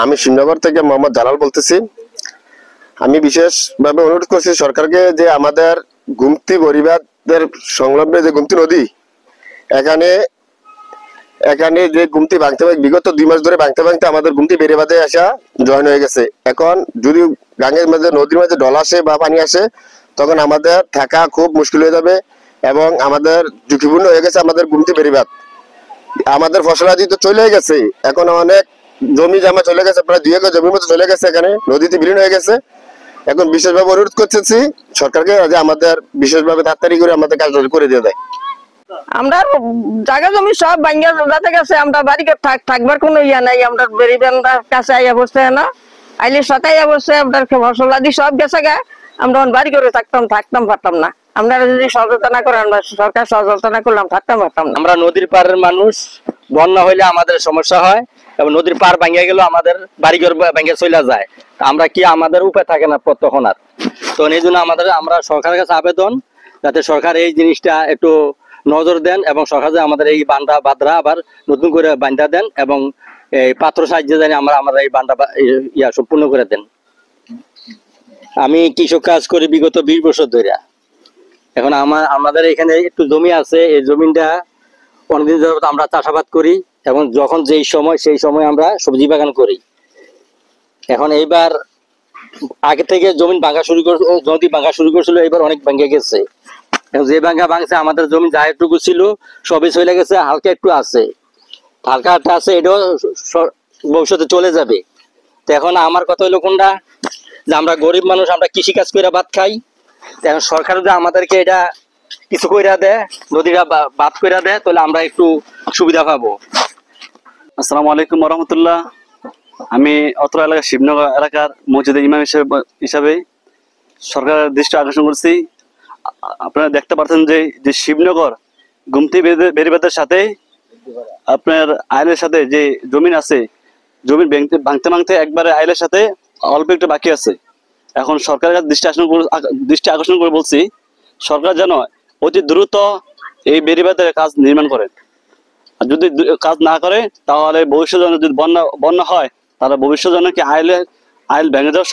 আমি শ্রীনগর থেকে মোহাম্মদ জালাল বলতেছি। আমি বিশেষভাবে অনুরোধ করছি সরকারকে যে আমাদের গুমতি বরিবাদের সংলগ্ন যে গুমতি নদী, এখানে এখানে যে গুমতি ভাঙতে বিগত 2 মাস ধরে ভাঙতে ভাঙতে আমাদের গুমতি বেড়িবাঁধে আসা জয়েন হয়ে গেছে। এখন যদি গাঙ্গের মধ্যে নদীর মধ্যে ডল আসে বা পানি আসে তখন আমাদের থাকা খুব মুশকিল হয়ে যাবে এবং আমাদের ঝুঁকিপূর্ণ হয়ে গেছে আমাদের গুমতি বেড়িবাঁধ। আমাদের ফসলাদি তো চলে গেছে, এখন অনেক জমি জামা চলে গেছে, প্রায় 2 একর জমির মতো চলে গেছে, এখানে নদীতে বিলীন হয়ে গেছে। এখন বিশেষভাবে অনুরোধ করতেছি সরকারকে যে আমাদের বিশেষভাবে তাড়াতাড়ি করে আমাদের কাজ করে দিয়ে দেয়। আমরা জায়গা জমি সব ভাঙ্গা যাতে গেছে, আমরা বাড়িতে থাকবার কোনো ইয়া নাই। আমরা বেরিবেন্দার কাছে আইয়া বসছে না, আইলে সাথে আইয়া বসছে, আপনার ফসল আদি সব গেছে গা। আমরা বাড়ি করে থাকতাম পারতাম না। আপনারা যদি সহযোগিতা না করেন, সরকার সহযোগিতা না করলাম থাকতাম পারতাম না। আমরা নদীর পাড়ের মানুষ, বন্যা হইলে আমাদের সমস্যা হয় এবং নদীর পাড় ভাঙিয়া গেলেও আমাদের বাড়িঘর ভাঙিয়া চলে যায়। আমরা কি আমাদের উপায় থাকে না তখন আর। তো এই জন্য আমরা সরকারের কাছে আবেদন যাতে সরকার এই জিনিসটা একটু নজর দেন এবং সরকার আমাদের এই বান্ধা বাঁধরা আবার নতুন করে বান্ধা দেন এবং এই পাত্র সাহায্যে জানি আমরা এই বান্ধা সম্পূর্ণ করে দেন। আমি কৃষক কাজ করি বিগত 20 বছর ধরে। এখন আমাদের এখানে একটু জমি আছে, এই জমিটা অনেকদিন ধরে আমরা চাষাবাদ করি এবং যখন যেই সময় সেই সময় আমরা সবজি বাগান করি। এখন এইবার আগে থেকে জমি ভাঙা শুরু করছিল, এবার অনেক ভাঙে গেছে। যে ভাঙছে আমাদের জমি যা একটুকু ছিল সবই চলে গেছে, হালকা একটু আছে, হালকা একটা আছে, এটাও ভবিষ্যতে চলে যাবে। তো এখন আমার কথা হইলো কোনটা, যে আমরা গরিব মানুষ, আমরা কৃষি কাজ করে ভাত খাই। এখন সরকার যদি আমাদেরকে এটা কিছু কইরা দেয়, নদীটা বাদ কইরা দেয়, তাহলে আমরা একটু সুবিধা পাবো। আসসালামু আলাইকুম রহমতুল্লাহ। আমি অত্র এলাকা শিবনগর এলাকার মসজিদের ইমাম হিসাবে সরকারের দৃষ্টি আকর্ষণ করছি। আপনারা দেখতে পাচ্ছেন যে শিবনগর গুমতি বেড়িবাঁধের সাথে আপনার আইলের সাথে যে জমিন আছে, জমিন ভাঙতে ভাঙতে একবারে আইলের সাথে অল্প একটু বাকি আছে। এখন সরকারের দৃষ্টি আকর্ষণ করে বলছি সরকার যেন অতি দ্রুত এই বেড়িবাঁধের কাজ নির্মাণ করে। আর যদি কাজ না করে তাহলে ভবিষ্যৎ যদি বন্যা হয় তাহলে ভবিষ্যৎ জন্য কি আইল ভেঙে যাওয়ার